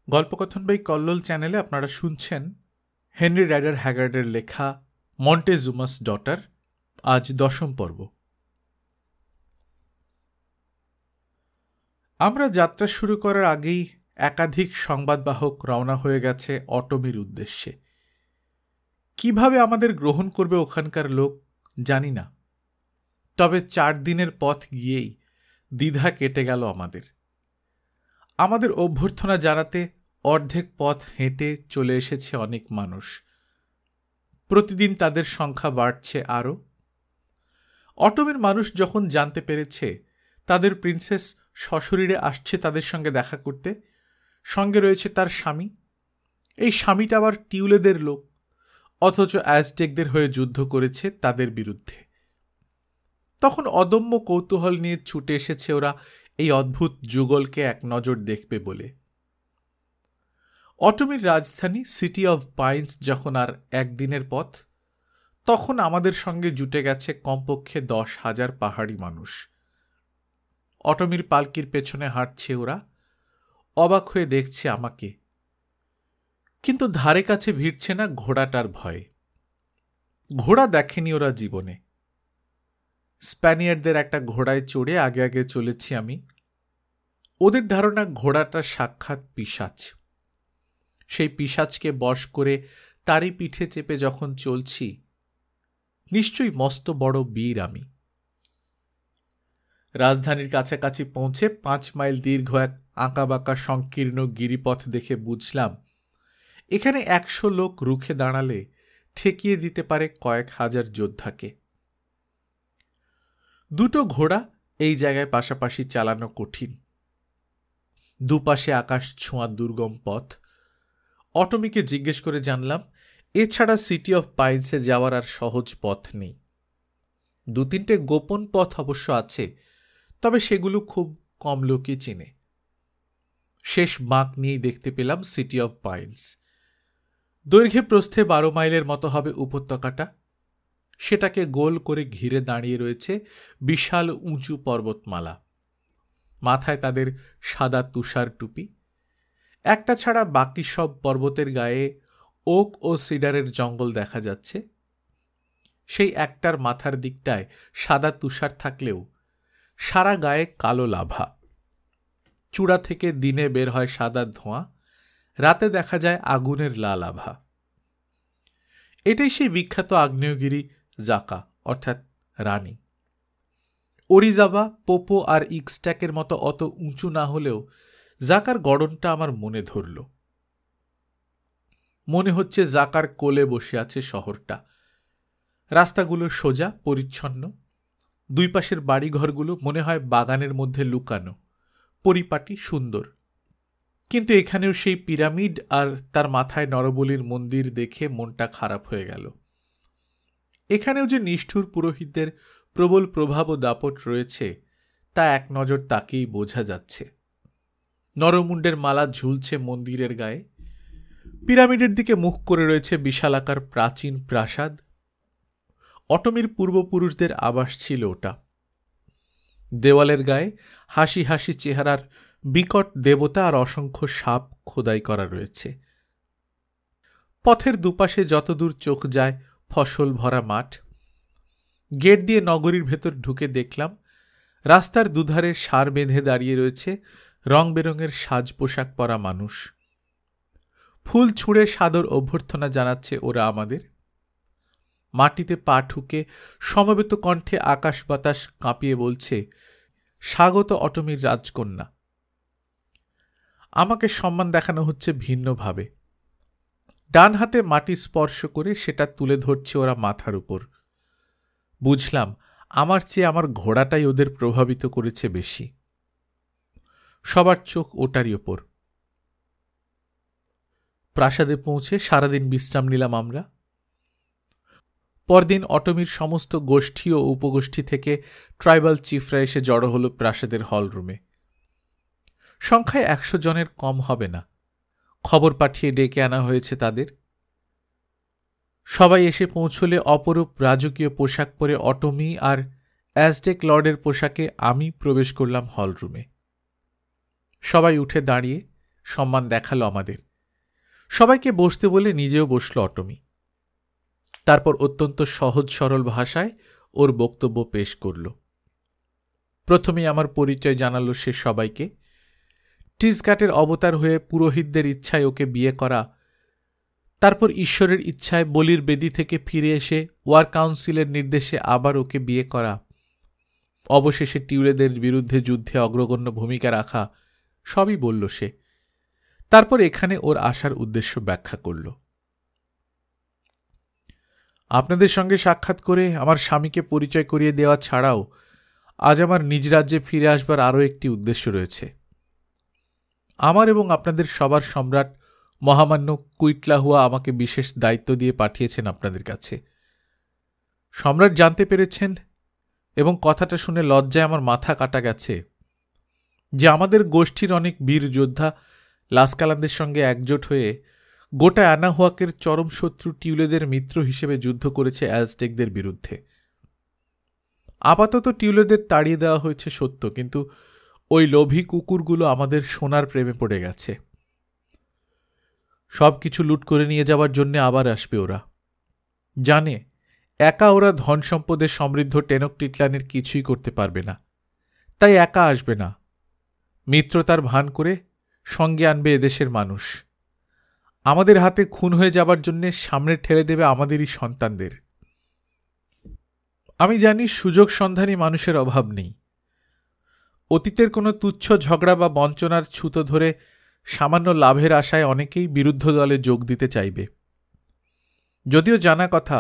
গল্পকথন by Kallol চ্যানেলে আপনারা শুনছেন হেনরি রাইডার হ্যাগার্ডের লেখা মন্টেজুমাস ডটার, আজ 10ম পর্ব। আমরা যাত্রা শুরু করার আগেই একাধিক সংবাদবাহক রওনা হয়ে গেছে অটোমির উদ্দেশ্যে। কিভাবে আমাদের গ্রহণ করবে ওখানকার লোক জানি না, তবে 4 দিনের পথ গিয়েই দ্বিধা কেটে গেল আমাদের অভ্যর্থনা জানাতে অর্ধেক পথ হেঁটে চলে এসেছে অনেক মানুষ। প্রতিদিন তাদের সংখ্যা বাড়ছে আরও। অটোমের মানুষ যখন জানতে পেরেছে তাদের প্রিন্সেস সশরীরে আসছে তাদের সঙ্গে দেখা করতে, সঙ্গে রয়েছে তার স্বামী, এই স্বামীটা আবার টিউলেদের লোক, অথচ অ্যাজটেকদের হয়ে যুদ্ধ করেছে তাদের বিরুদ্ধে, তখন অদম্য কৌতূহল নিয়ে ছুটে এসেছে ওরা এই অদ্ভুত যুগলকে এক নজর দেখবে বলে। অটোমির রাজধানী সিটি অব পাইন্স যখন আর একদিনের পথ, তখন আমাদের সঙ্গে জুটে গেছে কমপক্ষে 10,000 পাহাড়ি মানুষ। অটোমির পালকির পেছনে হাঁটছে ওরা, অবাক হয়ে দেখছে আমাকে, কিন্তু ধারে কাছে ভিড়ছে না ঘোড়াটার ভয়ে। ঘোড়া দেখেনি ওরা জীবনে। স্প্যানিয়ার্ডদের একটা ঘোড়ায় চড়ে আগে আগে চলেছি আমি। ওদের ধারণা ঘোড়াটা সাক্ষাৎ পিশাচ। সেই পিশাচকে বশ করে তারই পিঠে চেপে যখন চলছি, নিশ্চয়ই মস্ত বড় বীর আমি। রাজধানীর কাছাকাছি পৌঁছে 5 মাইল দীর্ঘ এক আঁকাবাঁকা সংকীর্ণ গিরিপথ দেখে বুঝলাম এখানে 100 লোক রুখে দাঁড়ালে ঠেকিয়ে দিতে পারে কয়েক হাজার যোদ্ধাকে। দুটো ঘোড়া এই জায়গায় পাশাপাশি চালানো কঠিন। দুপাশে আকাশ ছোঁয়া দুর্গম পথ। অটোমিকে জিজ্ঞেস করে জানলাম এছাড়া সিটি অফ পাইন্সে যাওয়ার আর সহজ পথ নেই। 2-3টে গোপন পথ অবশ্য আছে, তবে সেগুলো খুব কম লোকই চিনে। শেষ বাঁক নিয়েই দেখতে পেলাম সিটি অফ পাইন্স। দৈর্ঘ্যে প্রস্থে 12 মাইলের মতো হবে উপত্যকাটা। সেটাকে গোল করে ঘিরে দাঁড়িয়ে রয়েছে বিশাল উঁচু পর্বতমালা। মাথায় তাদের সাদা তুষার টুপি। একটা ছাড়া বাকি সব পর্বতের গায়ে ওক ও সিডারের জঙ্গল দেখা যাচ্ছে। সেই একটার মাথার দিকটায় সাদা তুষার থাকলেও সারা গায়ে কালো লাভা। চূড়া থেকে দিনে বের হয় সাদা ধোঁয়া, রাতে দেখা যায় আগুনের লাল আভা। এটাই সেই বিখ্যাত আগ্নেয়গিরি জাকা, অর্থাৎ রানী। ওরিজাবা, পোপো আর ইক্সট্যাকের মতো অত উঁচু না হলেও জাকার গড়নটা আমার মনে ধরল। মনে হচ্ছে জাকার কোলে বসে আছে শহরটা। রাস্তাগুলো সোজা, পরিচ্ছন্ন। দুই পাশের বাড়িঘরগুলো মনে হয় বাগানের মধ্যে লুকানো, পরিপাটি, সুন্দর। কিন্তু এখানেও সেই পিরামিড আর তার মাথায় নরবলির মন্দির দেখে মনটা খারাপ হয়ে গেল। এখানেও যে নিষ্ঠুর পুরোহিতদের প্রবল প্রভাব ও দাপট রয়েছে তা এক নজর তাকেই বোঝা যাচ্ছে। নরমুণ্ডের মালা ঝুলছে মন্দিরের গায়ে। পিরামিডের দিকে মুখ করে রয়েছে বিশালাকার প্রাচীন প্রাসাদ। অটোমির পূর্বপুরুষদের আবাস ছিল ওটা। দেওয়ালের গায়ে হাসি হাসি চেহারার বিকট দেবতা আর অসংখ্য সাপ খোদাই করা রয়েছে। পথের দুপাশে যতদূর চোখ যায় ফসল ভরা মাঠ। গেট দিয়ে নগরীর ভেতর ঢুকে দেখলাম রাস্তার দুধারে সার বেঁধে দাঁড়িয়ে রয়েছে রং বেরঙের সাজ পোশাক পরা মানুষ। ফুল ছুঁড়ে সাদর অভ্যর্থনা জানাচ্ছে ওরা আমাদের। মাটিতে পা ঠুকে সমবেত কণ্ঠে আকাশ বাতাস কাঁপিয়ে বলছে, স্বাগত অটোমির রাজকন্যা। আমাকে সম্মান দেখানো হচ্ছে ভিন্নভাবে। ডান হাতে মাটি স্পর্শ করে সেটা তুলে ধরছে ওরা মাথার উপর। বুঝলাম আমার চেয়ে আমার ঘোড়াটাই ওদের প্রভাবিত করেছে বেশি। সবার চোখ ওটারই ওপর। প্রাসাদে পৌঁছে সারাদিন বিশ্রাম নিলাম আমরা। পরদিন অটোমির সমস্ত গোষ্ঠী ও উপগোষ্ঠী থেকে ট্রাইবাল চিফরা এসে জড়ো হল প্রাসাদের হলরুমে। সংখ্যায় 100 জনের কম হবে না। খবর পাঠিয়ে ডেকে আনা হয়েছে তাদের। সবাই এসে পৌঁছলে অপরূপ রাজকীয় পোশাক পরে অটোমি আর অ্যাজটেক লর্ডের পোশাকে আমি প্রবেশ করলাম হলরুমে। সবাই উঠে দাঁড়িয়ে সম্মান দেখালো আমাদের। সবাইকে বসতে বলে নিজেও বসল অটমি। তারপর অত্যন্ত সহজ সরল ভাষায় ওর বক্তব্য পেশ করল। প্রথমেই আমার পরিচয় জানালো সে সবাইকে। টিসগাটের অবতার হয়ে পুরোহিতদের ইচ্ছায় ওকে বিয়ে করা, তারপর ঈশ্বরের ইচ্ছায় বলির বেদি থেকে ফিরে এসে ওয়ার কাউন্সিলের নির্দেশে আবার ওকে বিয়ে করা, অবশেষে টিউলেদের বিরুদ্ধে যুদ্ধে অগ্রগণ্য ভূমিকা রাখা, সবই বলল সে। তারপর এখানে ওর আসার উদ্দেশ্য ব্যাখ্যা করল। আপনাদের সঙ্গে সাক্ষাৎ করে আমার স্বামীকে পরিচয় করিয়ে দেওয়া ছাড়াও আজ আমার নিজ রাজ্যে ফিরে আসবার আরও একটি উদ্দেশ্য রয়েছে। আমার এবং আপনাদের সবার সম্রাট মহামান্য কুইটলাহুয়া আমাকে বিশেষ দায়িত্ব দিয়ে পাঠিয়েছেন আপনাদের কাছে। সম্রাট জানতে পেরেছেন, এবং কথাটা শুনে লজ্জায় আমার মাথা কাটা গেছে, যে আমাদের গোষ্ঠীর অনেক বীর যোদ্ধা লাস্কালানদের সঙ্গে একজোট হয়ে গোটা অ্যানাহুয়াকের চরম শত্রু টিউলেদের মিত্র হিসেবে যুদ্ধ করেছে অ্যাজটেকদের বিরুদ্ধে। আপাতত টিউলেদের তাড়িয়ে দেওয়া হয়েছে সত্য, কিন্তু ওই লোভী কুকুরগুলো আমাদের সোনার প্রেমে পড়ে গেছে। সব কিছু লুট করে নিয়ে যাওয়ার জন্য আবার আসবে ওরা। জানে একা ওরা ধন সম্পদে সমৃদ্ধ টেনকটিটলানের কিছুই করতে পারবে না, তাই একা আসবে না, মিত্রতার ভান করে সঙ্গে আনবে এদেশের মানুষ। আমাদের হাতে খুন হয়ে যাবার জন্য সামনে ঠেলে দেবে আমাদেরই সন্তানদের। আমি জানি সুযোগ সন্ধানী মানুষের অভাব নেই। অতীতের কোনো তুচ্ছ ঝগড়া বা বঞ্চনার ছুতো ধরে সামান্য লাভের আশায় অনেকেই বিরুদ্ধ দলে যোগ দিতে চাইবে। যদিও জানা কথা,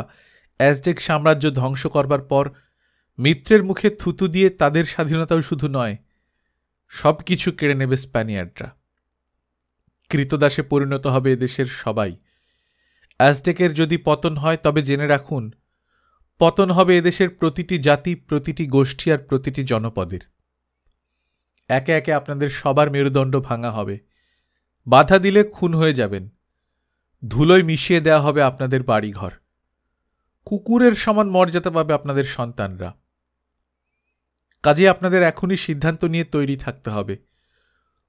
অ্যাজটেক সাম্রাজ্য ধ্বংস করবার পর মিত্রের মুখে থুতু দিয়ে তাদের স্বাধীনতাও শুধু নয়, সব কিছু কেড়ে নেবে স্প্যানিয়ার্ডরা। কৃতদাসে পরিণত হবে এদেশের সবাই। অ্যাজটেকের যদি পতন হয়, তবে জেনে রাখুন, পতন হবে এদেশের প্রতিটি জাতি, প্রতিটি গোষ্ঠী আর প্রতিটি জনপদের। একে একে আপনাদের সবার মেরুদণ্ড ভাঙা হবে। বাধা দিলে খুন হয়ে যাবেন। ধুলোয় মিশিয়ে দেওয়া হবে আপনাদের বাড়িঘর। কুকুরের সমান মর্যাদা পাবে আপনাদের সন্তানরা। কাজে আপনাদের এখনই সিদ্ধান্ত নিয়ে তৈরি থাকতে হবে।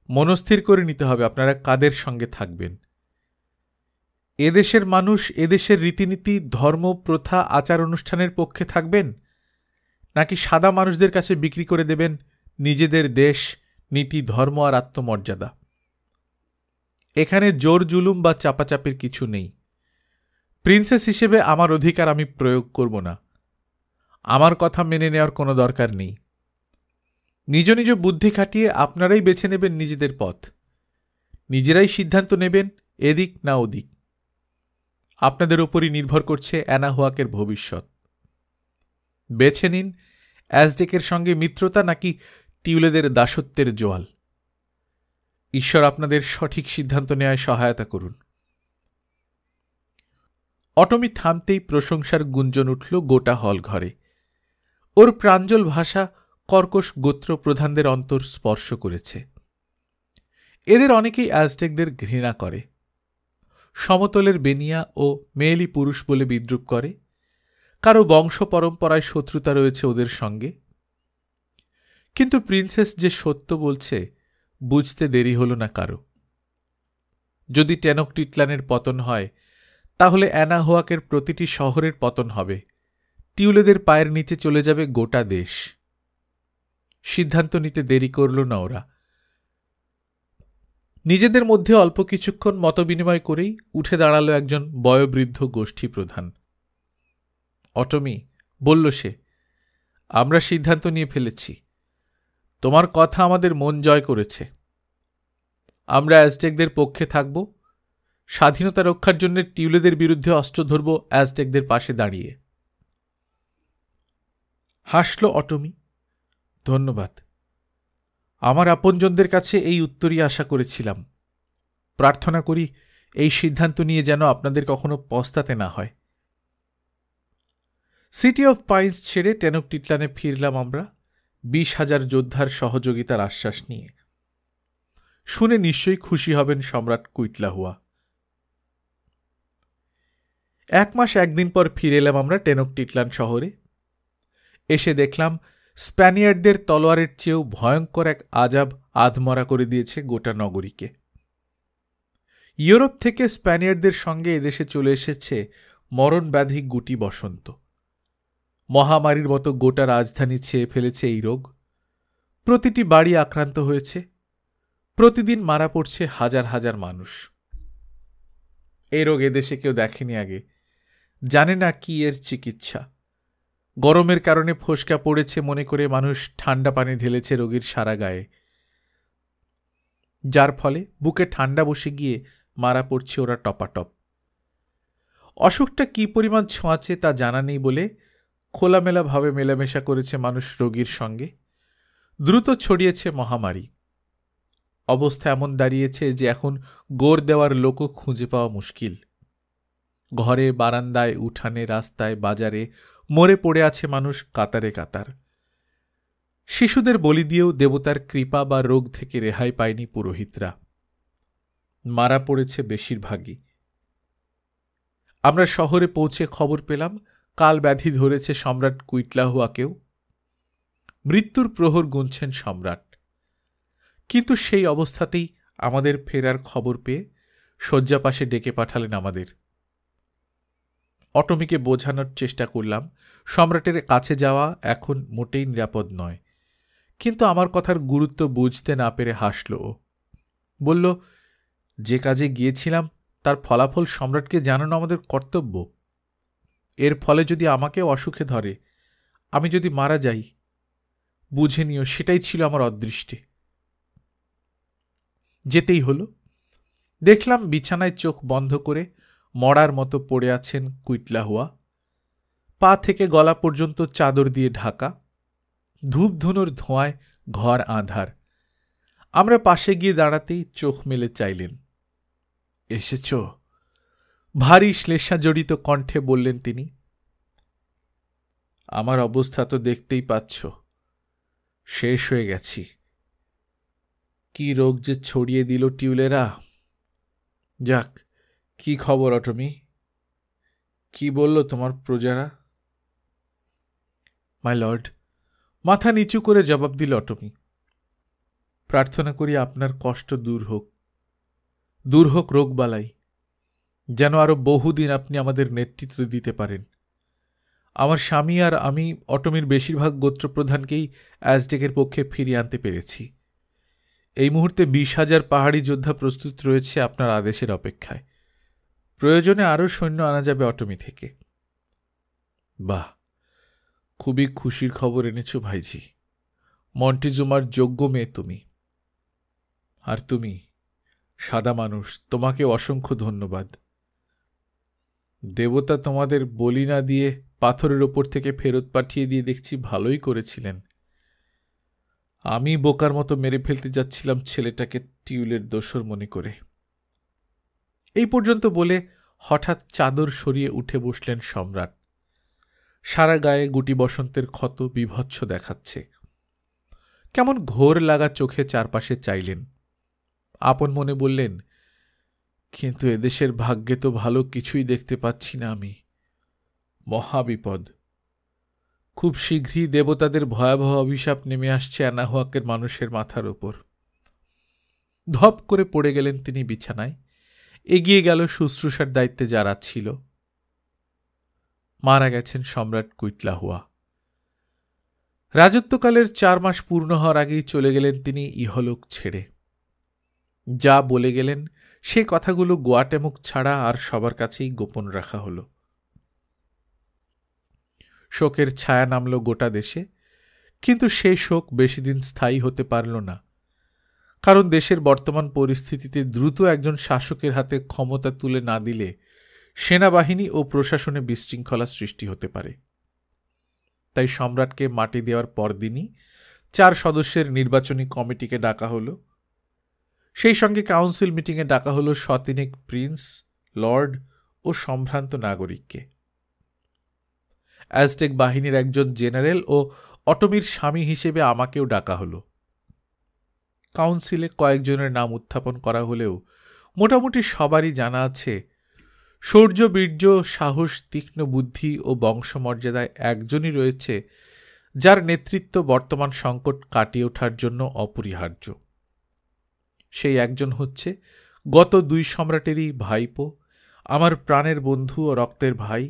মনস্থির করে নিতে হবে আপনারা কাদের সঙ্গে থাকবেন। এদেশের মানুষ, এদেশের রীতিনীতি, ধর্ম, প্রথা, আচার অনুষ্ঠানের পক্ষে থাকবেন, নাকি সাদা মানুষদের কাছে বিক্রি করে দেবেন নিজেদের দেশ, নীতি, ধর্ম আর আত্মমর্যাদা। এখানে জোর জুলুম বা চাপাচাপির কিছু নেই। প্রিন্সেস হিসেবে আমার অধিকার আমি প্রয়োগ করব না। আমার কথা মেনে নেওয়ার কোনো দরকার নেই। নিজ নিজ বুদ্ধি খাটিয়ে আপনারাই বেছে নেবেন নিজেদের পথ। নিজেরাই সিদ্ধান্ত নেবেন এদিক না ওদিক। আপনাদের উপরই নির্ভর করছে অ্যানাহুয়াকের ভবিষ্যৎ। বেছে নিন অ্যাজটেকের সঙ্গে মিত্রতা নাকি টিউলেদের দাসত্বের জোয়াল। ঈশ্বর আপনাদের সঠিক সিদ্ধান্ত নেওয়ায় সহায়তা করুন। অটমি থামতেই প্রশংসার গুঞ্জন উঠল গোটা হল ঘরে। ওর প্রাঞ্জল ভাষা কর্কশ গোত্র প্রধানদের অন্তর স্পর্শ করেছে। এদের অনেকেই অ্যাজটেকদের ঘৃণা করে, সমতলের বেনিয়া ও মেয়েলি পুরুষ বলে বিদ্রূপ করে। কারো বংশ পরম্পরায় শত্রুতা রয়েছে ওদের সঙ্গে। কিন্তু প্রিন্সেস যে সত্য বলছে বুঝতে দেরি হল না কারো। যদি টেনকটিটলানের পতন হয়, তাহলে অ্যানাহুয়াকের প্রতিটি শহরের পতন হবে। টিউলেদের পায়ের নিচে চলে যাবে গোটা দেশ। সিদ্ধান্ত নিতে দেরি করল না ওরা। নিজেদের মধ্যে অল্প কিছুক্ষণ মতবিনিময় করেই উঠে দাঁড়ালো একজন বয়োবৃদ্ধ গোষ্ঠী প্রধান। অটমি, বলল সে, আমরা সিদ্ধান্ত নিয়ে ফেলেছি। তোমার কথা আমাদের মন জয় করেছে। আমরা অ্যাজটেকদের পক্ষে থাকব। স্বাধীনতা রক্ষার জন্য টিউলেদের বিরুদ্ধে অস্ত্র ধরব অ্যাজটেকদের পাশে দাঁড়িয়ে। হাসল অটমি। ধন্যবাদ। আমার আপনজনদের কাছে এই উত্তরই আশা করেছিলাম। প্রার্থনা করি এই সিদ্ধান্ত নিয়ে যেন আপনাদের কখনো পস্তাতে না হয়। সিটি অফ পাইন্স ছেড়ে টেনকটিটলানে ফিরলাম আমরা 20,000 যোদ্ধার সহযোগিতার আশ্বাস নিয়ে। শুনে নিশ্চয়ই খুশি হবেন সম্রাট কুইটলাহুয়া। 1 মাস 1 দিন পর ফিরে এলাম আমরা টেনকটিটলান শহরে। এসে দেখলাম স্প্যানিয়ার্ডদের তলোয়ারের চেয়েও ভয়ঙ্কর এক আজাব আধমরা করে দিয়েছে গোটা নগরীকে। ইউরোপ থেকে স্প্যানিয়ার্ডদের সঙ্গে এদেশে চলে এসেছে মরণব্যাধি গুটি বসন্ত। মহামারীর মতো গোটা রাজধানী ছেয়ে ফেলেছে এই রোগ। প্রতিটি বাড়ি আক্রান্ত হয়েছে। প্রতিদিন মারা পড়ছে হাজার হাজার মানুষ। এই রোগ এদেশে কেউ দেখেনি আগে, জানে না কি এর চিকিৎসা। গরমের কারণে ফোসকা পড়েছে মনে করে মানুষ ঠান্ডা পানি ঢেলেছে রোগীর সারা গায়ে, যার ফলে বুকে ঠান্ডা বসে গিয়ে মারা পড়ছে ওরা টপাটপ। অসুখটা কি পরিমাণ ছোঁয়াছে তা জানা নেই বলে খোলামেলাভাবে মেলামেশা করেছে মানুষ রোগীর সঙ্গে। দ্রুত ছড়িয়েছে মহামারী। অবস্থা এমন দাঁড়িয়েছে যে এখন গোর দেওয়ার লোকও খুঁজে পাওয়া মুশকিল। ঘরে, বারান্দায়, উঠানে, রাস্তায়, বাজারে মরে পড়ে আছে মানুষ কাতারে কাতার। শিশুদের বলি দিয়েও দেবতার কৃপা বা রোগ থেকে রেহাই পায়নি পুরোহিতরা। মারা পড়েছে বেশিরভাগই। আমরা শহরে পৌঁছে খবর পেলাম কাল ব্যাধি ধরেছে সম্রাট কুইটলাহুয়াকেও। মৃত্যুর প্রহর গুনছেন সম্রাট। কিন্তু সেই অবস্থাতেই আমাদের ফেরার খবর পেয়ে শয্যাপাশে ডেকে পাঠালেন আমাদের। অটমিকে বোঝানোর চেষ্টা করলাম সম্রাটের কাছে যাওয়া এখন মোটেই নিরাপদ নয়, কিন্তু আমার কথার গুরুত্ব বুঝতে না পেরে হাসল ও। বলল, যে কাজে গিয়েছিলাম তার ফলাফল সম্রাটকে জানানো আমাদের কর্তব্য। এর ফলে যদি আমাকেও অসুখে ধরে, আমি যদি মারা যাই, বুঝে নিও সেটাই ছিল আমার অদৃষ্টে। যেতেই হলো। দেখলাম বিছানায় চোখ বন্ধ করে মরার মতো পড়ে আছেন কুইটলাহুয়া। পা থেকে গলা পর্যন্ত চাদর দিয়ে ঢাকা। ধূপধুনোর ধোঁয়ায় ঘর আঁধার। আমরা পাশে গিয়ে দাঁড়াতেই চোখ মেলে চাইলেন। এসেছ? ভারী শ্লেষাজড়িত কণ্ঠে বললেন তিনি। আমার অবস্থা তো দেখতেই পাচ্ছ, শেষ হয়ে গেছি। কি রোগ যে ছড়িয়ে দিল টিউলেরা। যাক, কি খবর অটমি? কি বলল তোমার প্রজারা? মাই লর্ড, মাথা নিচু করে জবাব দিল অটমি। প্রার্থনা করি আপনার কষ্ট দূর হোক, দূর হোক রোগবালাই, যেন আরো বহুদিন আপনি আমাদের নেতৃত্ব দিতে পারেন। আমার স্বামী আর আমি অটমির বেশিরভাগ গোত্রপ্রধানকেই অ্যাজটেকের পক্ষে ফিরিয়ে আনতে পেরেছি। এই মুহূর্তে 20,000 পাহাড়ি যোদ্ধা প্রস্তুত রয়েছে আপনার আদেশের অপেক্ষায়। প্রয়োজনে আরও সৈন্য আনা যাবে অটমি থেকে। বাহ, খুবই খুশির খবর এনেছ ভাইজি। মন্টিজুমার যোগ্য মেয়ে তুমি। আর তুমি সাদা মানুষ, তোমাকে অসংখ্য ধন্যবাদ। দেবতা তোমাদের বলি না দিয়ে পাথরের ওপর থেকে ফেরত পাঠিয়ে দিয়ে দেখছি ভালোই করেছিলেন। আমি বোকার মতো মেরে ফেলতে যাচ্ছিলাম ছেলেটাকে টিউলের দোসর মনে করে। এই পর্যন্ত বলে হঠাৎ চাদর সরিয়ে উঠে বসলেন সম্রাট। সারা গায়ে গুটি বসন্তের ক্ষত বিভৎস দেখাচ্ছে। কেমন ঘোর লাগা চোখে চারপাশে চাইলেন। আপন মনে বললেন, কিন্তু এদেশের ভাগ্যে তো ভালো কিছুই দেখতে পাচ্ছি না আমি। মহাবিপদ। খুব শীঘ্রই দেবতাদের ভয়াবহ অভিশাপ নেমে আসছে অ্যানাহুয়াকের মানুষের মাথার ওপর। ধপ করে পড়ে গেলেন তিনি বিছানায়। এগিয়ে গেল শুশ্রূষার দায়িত্বে যারা ছিল। মারা গেছেন সম্রাট কুইটলাহুয়া। রাজত্বকালের 4 মাস পূর্ণ হওয়ার আগেই চলে গেলেন তিনি ইহলোক ছেড়ে। যা বলে গেলেন সে কথাগুলো গোয়াটেমুখ ছাড়া আর সবার কাছেই গোপন রাখা হল। শোকের ছায়া নামল গোটা দেশে, কিন্তু সেই শোক বেশি দিন স্থায়ী হতে পারল না। কারণ দেশের বর্তমান পরিস্থিতিতে দ্রুত একজন শাসকের হাতে ক্ষমতা তুলে না দিলে সেনাবাহিনী ও প্রশাসনে বিশৃঙ্খলা সৃষ্টি হতে পারে। তাই সম্রাটকে মাটি দেওয়ার পরদিনই 4 সদস্যের নির্বাচনী কমিটিকে ডাকা হল। সেই সঙ্গে কাউন্সিল মিটিংয়ে ডাকা হল শতিনেক প্রিন্স, লর্ড ও সম্ভ্রান্ত নাগরিককে। অ্যাজটেক বাহিনীর একজন জেনারেল ও অটমির স্বামী হিসেবে আমাকেও ডাকা হল। কাউন্সিলে কয়েকজনের নাম উত্থাপন করা হলেও মোটামুটি সবারই জানা আছে শৌর্য, বীর্য, সাহস, তীক্ষ্ণ বুদ্ধি ও বংশমর্যাদায় একজনই রয়েছে যার নেতৃত্ব বর্তমান সংকট কাটিয়ে ওঠার জন্য অপরিহার্য। সেই একজন হচ্ছে গত 2 সম্রাটেরই ভাইপো, আমার প্রাণের বন্ধু ও রক্তের ভাই,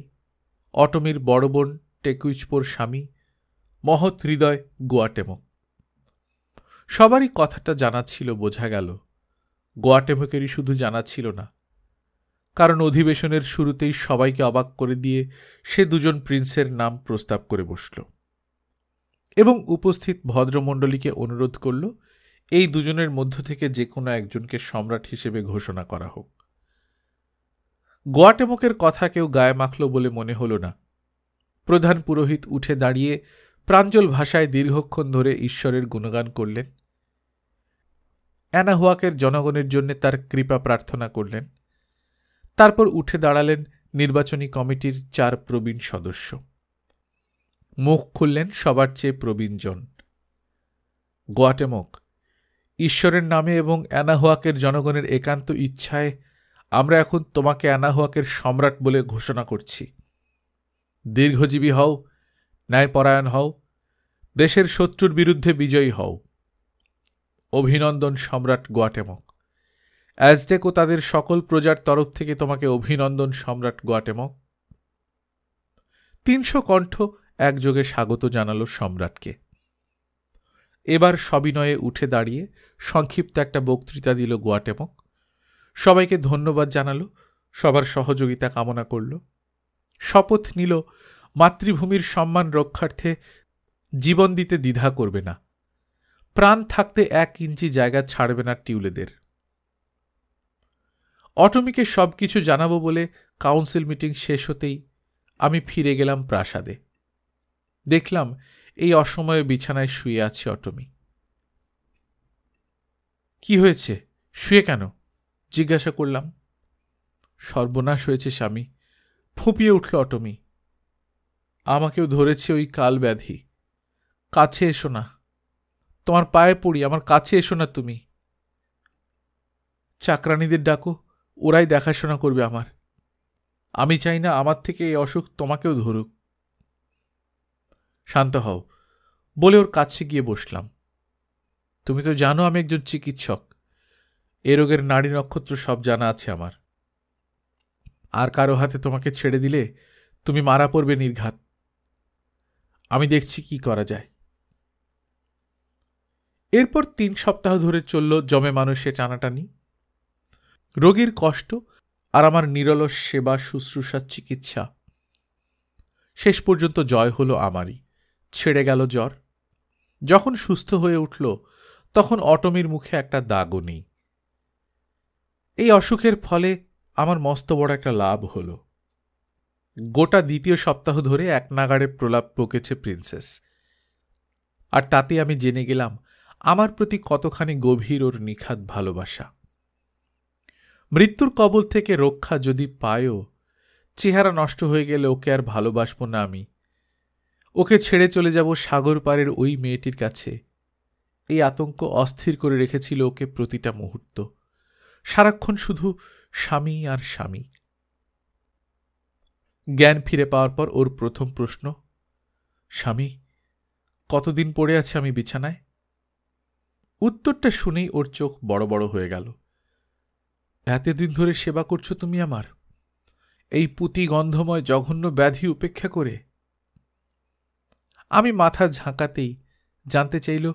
অটমির বড় বোন টেকুইচপোর স্বামী, মহৎ হৃদয় গোয়াটেমক। সবারই কথাটা জানা ছিল, বোঝা গেল। গোয়াটেমকেরই শুধু জানা ছিল না, কারণ অধিবেশনের শুরুতেই সবাইকে অবাক করে দিয়ে সে 2 জন প্রিন্সের নাম প্রস্তাব করে বসল এবং উপস্থিত ভদ্রমণ্ডলীকে অনুরোধ করল এই 2 জনের মধ্য থেকে যে কোনো একজনকে সম্রাট হিসেবে ঘোষণা করা হোক। গোয়াটেমকের কথা কেউ গায়ে মাখল বলে মনে হল না। প্রধান পুরোহিত উঠে দাঁড়িয়ে প্রাঞ্জল ভাষায় দীর্ঘক্ষণ ধরে ঈশ্বরের গুণগান করলেন। অ্যানাহুয়াকের জনগণের জন্য তার কৃপা প্রার্থনা করলেন। তারপর উঠে দাঁড়ালেন নির্বাচনী কমিটির 4 প্রবীণ সদস্য। মুখ খুললেন সবার চেয়ে প্রবীণজন। গোয়াটেমক, ঈশ্বরের নামে এবং অ্যানাহুয়াকের জনগণের একান্ত ইচ্ছায় আমরা এখন তোমাকে অ্যানাহুয়াকের সম্রাট বলে ঘোষণা করছি। দীর্ঘজীবী হও, ন্যায়পরায়ণ হও, দেশের শত্রুর বিরুদ্ধে বিজয়ী হও। অভিনন্দন সম্রাট গোয়াটেমক। অ্যাজটেক ও তাদের সকল প্রজার তরফ থেকে তোমাকে অভিনন্দন সম্রাট গোয়াটেমক। 300 কণ্ঠ একযোগে স্বাগত জানালো সম্রাটকে। এবার সবিনয়ে উঠে দাঁড়িয়ে সংক্ষিপ্ত একটা বক্তৃতা দিল গোয়াটেমক। সবাইকে ধন্যবাদ জানালো, সবার সহযোগিতা কামনা করল, শপথ নিল মাতৃভূমির সম্মান রক্ষার্থে জীবন দিতে দ্বিধা করবে না, প্রাণ থাকতে 1 ইঞ্চি জায়গা ছাড়বে না টিউলেদের। অটমিকে সবকিছু জানাবো বলে কাউন্সিল মিটিং শেষ হতেই আমি ফিরে গেলাম প্রাসাদে। দেখলাম এই অসময়ে বিছানায় শুয়ে আছে অটমি। কি হয়েছে, শুয়ে কেন জিজ্ঞাসা করলাম। সর্বনাশ হয়েছে স্বামী, ফুঁপিয়ে উঠল অটমি। আমাকেও ধরেছে ওই কাল ব্যাধি। কাছে এসো না, তোমার পায়ে পড়ি, আমার কাছে এসো না তুমি। চাকরানীদের ডাকো, ওরাই দেখাশোনা করবে আমার। আমি চাই না আমার থেকে এই অসুখ তোমাকেও ধরুক। শান্ত হও বলে ওর কাছে গিয়ে বসলাম। তুমি তো জানো আমি একজন চিকিৎসক, এ রোগের নাড়ি নক্ষত্র সব জানা আছে আমার। আর কারো হাতে তোমাকে ছেড়ে দিলে তুমি মারা পড়বে নির্ঘাত। আমি দেখছি কি করা যায়। এরপর 3 সপ্তাহ ধরে চলল জমে মানুষে টানাটানি। রোগীর কষ্ট আর আমার নিরলস সেবা শুশ্রূষার চিকিৎসা। শেষ পর্যন্ত জয় হলো আমারই, ছেড়ে গেল জ্বর। যখন সুস্থ হয়ে উঠল তখন অটমির মুখে একটা দাগও নেই। এই অসুখের ফলে আমার মস্ত বড় একটা লাভ হল। গোটা 2য় সপ্তাহ ধরে এক নাগাড়ে প্রলাপ বকেছে প্রিন্সেস, আর তাতে আমি জেনে গেলাম আমার প্রতি কতখানি গভীর ওর নিখাত ভালোবাসা। মৃত্যুর কবল থেকে রক্ষা যদি পায়ও, চেহারা নষ্ট হয়ে গেলে ওকে আর ভালোবাসব না আমি। ওকে ছেড়ে চলে যাব সাগর পারের ওই মেয়েটির কাছে। এই আতঙ্ক অস্থির করে রেখেছিল ওকে প্রতিটা মুহূর্ত। সারাক্ষণ শুধু স্বামী আর স্বামী। জ্ঞান ফিরে পাওয়ার পর ওর প্রথম প্রশ্ন, স্বামী কতদিন পড়ে আছে আমি বিছানায়? উত্তরটা শুনেই ওর চোখ বড় বড় হয়ে গেল। এতদিন ধরে সেবা করছো তুমি আমার, এই পুঁতি গন্ধময় জঘন্য ব্যাধি উপেক্ষা করে? আমি মাথা ঝাঁকাতেই জানতে চাইল,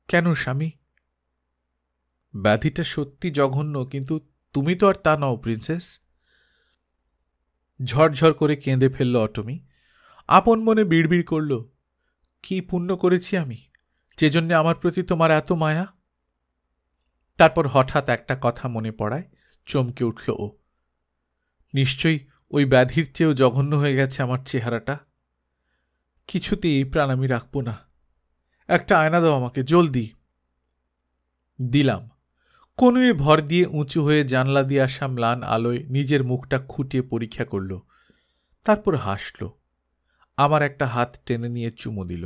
কেন স্বামী? ব্যাধিটা সত্যি জঘন্য, কিন্তু তুমি তো আর তা নও প্রিন্সেস। ঝরঝর করে কেঁদে ফেলল অটমি। আপন মনে বিড়বিড় করল, কি পুণ্য করেছি আমি যে জন্যে আমার প্রতি তোমার এত মায়া? তারপর হঠাৎ একটা কথা মনে পড়ায় চমকে উঠল ও। নিশ্চয়ই ওই ব্যাধির চেয়েও জঘন্য হয়ে গেছে আমার চেহারাটা। কিছুতেই প্রাণ আমি রাখব না। একটা আয়না দাও আমাকে, জলদি। দিলাম। কনুয়ে ভর দিয়ে উঁচু হয়ে জানলা দিয়ে আসা ম্লান আলোয় নিজের মুখটা খুঁটিয়ে পরীক্ষা করল। তারপর হাসল। আমার একটা হাত টেনে নিয়ে চুমু দিল।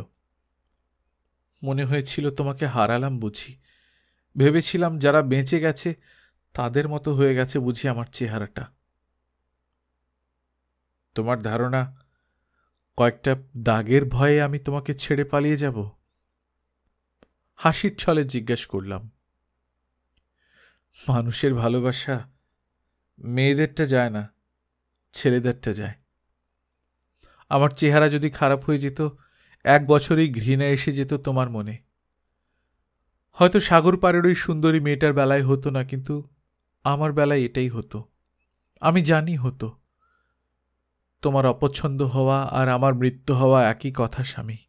মনে হয়েছিল তোমাকে হারালাম বুঝি। ভেবেছিলাম যারা বেঁচে গেছে তাদের মতো হয়ে গেছে বুঝি আমার চেহারাটা। তোমার ধারণা কয়েকটা দাগের ভয়ে আমি তোমাকে ছেড়ে পালিয়ে যাব? হাসির ছলে জিজ্ঞেস করলাম। মানুষের ভালোবাসা মেয়েদেরটা যায় না, ছেলেদেরটা যায়। আমার চেহারা যদি খারাপ হয়ে যেত, 1 বছরেই ঘৃণা এসে যেত তোমার মনে। হয়তো সাগর পাড়ের ওই সুন্দরী মেয়েটার বেলায় হতো না, কিন্তু আমার বেলায় এটাই হতো। আমি জানি হতো। তোমার অপছন্দ হওয়া আর আমার মৃত্যু হওয়া একই কথা স্বামী।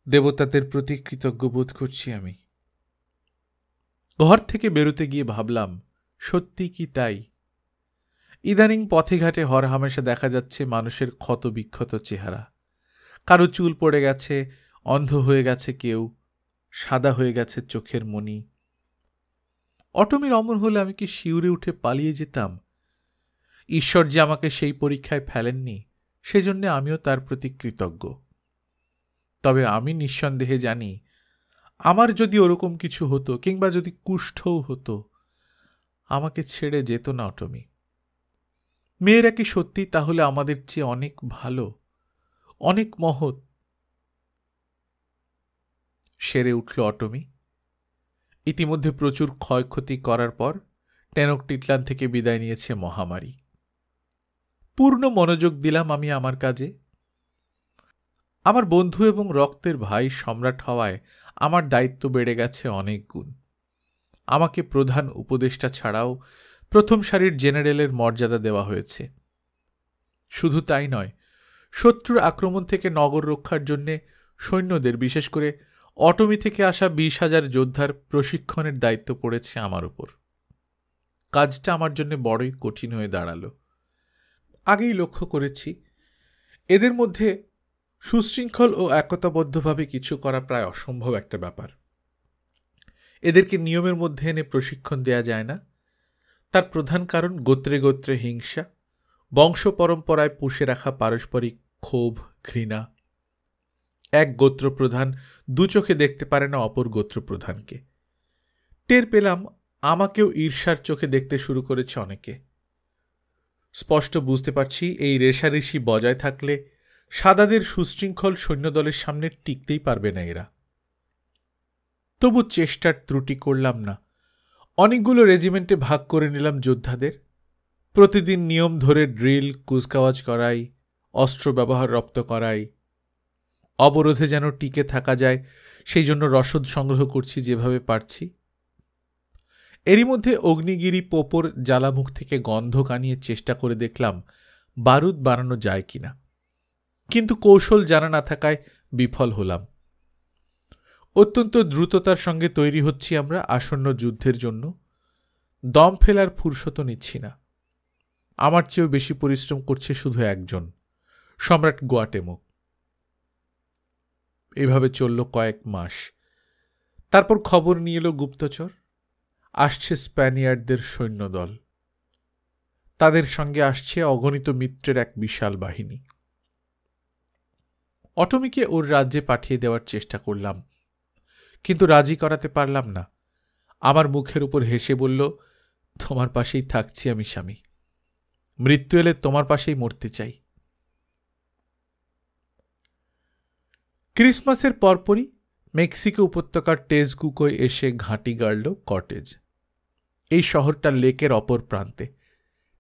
দেবতাদের প্রতি কৃতজ্ঞ বোধ করছি আমি। ঘর থেকে বেরোতে গিয়ে ভাবলাম, সত্যি কি তাই? ইদানিং পথে ঘাটে হরহামেশা দেখা যাচ্ছে মানুষের ক্ষত বিক্ষত চেহারা। কারো চুল পড়ে গেছে, অন্ধ হয়ে গেছে কেউ, সাদা হয়ে গেছে চোখের মণি। অটমির অমর হলে আমি কি শিউরে উঠে পালিয়ে যেতাম? ঈশ্বর যে আমাকে সেই পরীক্ষায় ফেলেননি, সেজন্য আমিও তার প্রতি কৃতজ্ঞ। তবে আমি নিঃসন্দেহে জানি, আমার যদি ওরকম কিছু হতো, কিংবা যদি কুষ্ঠও হতো, আমাকে ছেড়ে যেত না অটমি। মেয়েরা কি সত্যি তাহলে আমাদের চেয়ে অনেক ভালো, অনেক মহৎ? সেরে উঠল অটমি। ইতিমধ্যে প্রচুর ক্ষয়ক্ষতি করার পর টেনকটিটলান থেকে বিদায় নিয়েছে মহামারী। পূর্ণ মনোযোগ দিলাম আমি আমার কাজে। আমার বন্ধু এবং রক্তের ভাই সম্রাট হওয়ায় আমার দায়িত্ব বেড়ে গেছে অনেক গুণ। আমাকে প্রধান উপদেষ্টা ছাড়াও প্রথম সারির জেনারেলের মর্যাদা দেওয়া হয়েছে। শুধু তাই নয়, শত্রুর আক্রমণ থেকে নগর রক্ষার জন্যে সৈন্যদের, বিশেষ করে অটমি থেকে আসা 20,000 যোদ্ধার প্রশিক্ষণের দায়িত্ব পড়েছে আমার উপর। কাজটা আমার জন্য বড়ই কঠিন হয়ে দাঁড়ালো। আগেই লক্ষ্য করেছি, এদের মধ্যে সুশৃঙ্খল ও একতাবদ্ধভাবে কিছু করা প্রায় অসম্ভব একটা ব্যাপার। এদেরকে নিয়মের মধ্যে এনে প্রশিক্ষণ দেয়া যায় না। তার প্রধান কারণ গোত্রে গোত্রে হিংসা, বংশ পরম্পরায় পুষে রাখা পারস্পরিক ক্ষোভ, ঘৃণা। এক গোত্রপ্রধান দু চোখে দেখতে পারে না অপর গোত্রপ্রধানকে। টের পেলাম আমাকেও ঈর্ষার চোখে দেখতে শুরু করেছে অনেকে। স্পষ্ট বুঝতে পারছি, এই রেষারেষি বজায় থাকলে সাদাদের সুশৃঙ্খল সৈন্যদলের সামনে টিকতেই পারবে না এরা। তবু চেষ্টার ত্রুটি করলাম না। অনেকগুলো রেজিমেন্টে ভাগ করে নিলাম যোদ্ধাদের। প্রতিদিন নিয়ম ধরে ড্রিল, কুচকাওয়াজ করাই, অস্ত্র ব্যবহার রপ্ত করাই। অবরোধে যেন টিকে থাকা যায় সেই জন্য রসদ সংগ্রহ করছি যেভাবে পারছি। এরই মধ্যে অগ্নিগিরি পোপর জ্বালামুখ থেকে গন্ধ কানিয়ে চেষ্টা করে দেখলাম বারুদ বানানো যায় কিনা, কিন্তু কৌশল জানা না থাকায় বিফল হলাম। অত্যন্ত দ্রুততার সঙ্গে তৈরি হচ্ছি আমরা আসন্ন যুদ্ধের জন্য। দম ফেলার ফুরসত নিচ্ছি না। আমার চেয়েও বেশি পরিশ্রম করছে শুধু একজন, সম্রাট গোয়াটেমোক। এভাবে চলল কয়েক মাস। তারপর খবর নিয়ে এলো গুপ্তচর, আসছে স্প্যানিয়ার্ডদের সৈন্যদল। তাদের সঙ্গে আসছে অগণিত মিত্রের এক বিশাল বাহিনী। অটমিকে ওর রাজ্যে পাঠিয়ে দেওয়ার চেষ্টা করলাম, কিন্তু রাজি করাতে পারলাম না। আমার মুখের উপর হেসে বলল, তোমার পাশেই থাকছি আমি স্বামী, মৃত্যু এলে তোমার পাশেই মরতে চাই। ক্রিসমাসের পরপরই মেক্সিকো উপত্যকার টেজকুকোয় এসে ঘাঁটি গাড়ল কটেজ। এই শহরটা লেকের অপর প্রান্তে,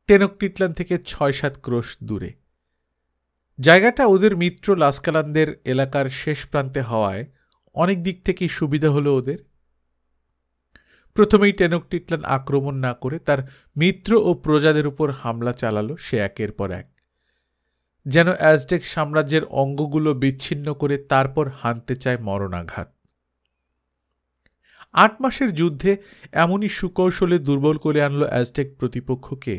টেনকটিটলান থেকে 6-7 ক্রোশ দূরে। জায়গাটা ওদের মিত্র লাস্কালানদের এলাকার শেষ প্রান্তে হওয়ায় অনেক দিক থেকেই সুবিধা হলো ওদের। প্রথমেই টেনকটিটলান আক্রমণ না করে তার মিত্র ও প্রজাদের উপর হামলা চালালো সে একের পর এক, যেন অ্যাজটেক সাম্রাজ্যের অঙ্গগুলো বিচ্ছিন্ন করে তারপর হানতে চায় মরণাঘাত। 8 মাসের যুদ্ধে এমনই সুকৌশলে দুর্বল করে আনলো অ্যাজটেক প্রতিপক্ষকে।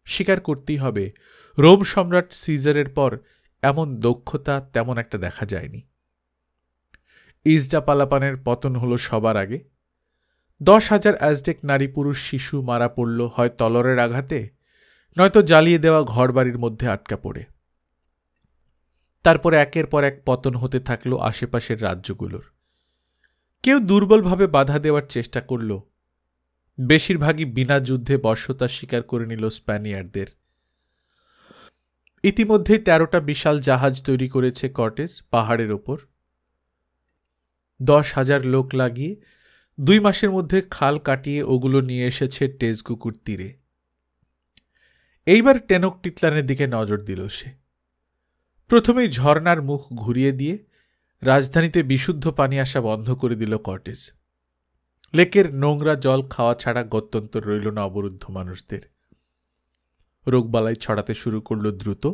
স্বীকার করতেই হবে, রোম সম্রাট সিজারের পর এমন দক্ষতা তেমন একটা দেখা যায়নি। ইজদাপালাপানের পতন হলো সবার আগে। 10,000 অ্যাজটেক নারী পুরুষ শিশু মারা পড়ল হয় তলোয়ারের আঘাতে, নয়তো জ্বালিয়ে দেওয়া ঘরবাড়ির মধ্যে আটকা পড়ে। তারপর একের পর এক পতন হতে থাকলো আশেপাশের রাজ্যগুলোর। কেউ দুর্বলভাবে বাধা দেওয়ার চেষ্টা করল, বেশিরভাগই বিনা যুদ্ধে বর্ষতা স্বীকার করে নিল স্প্যানিয়ার্ডদের। ইতিমধ্যেই 13টা বিশাল জাহাজ তৈরি করেছে কর্টেজ পাহাড়ের ওপর। 10,000 লোক লাগিয়ে 2 মাসের মধ্যে খাল কাটিয়ে ওগুলো নিয়ে এসেছে টেজকুকুর তীরে। এইবার টেনকটিটলানের দিকে নজর দিল সে। প্রথমেই ঝর্ণার মুখ ঘুরিয়ে দিয়ে রাজধানীতে বিশুদ্ধ পানি আসা বন্ধ করে দিল কটেজ। লেকের নোংরা জল খাওয়া ছাড়া গত্যন্তর রইল না অবরুদ্ধ মানুষদের। রোগবালাই ছড়াতে শুরু করল দ্রুত।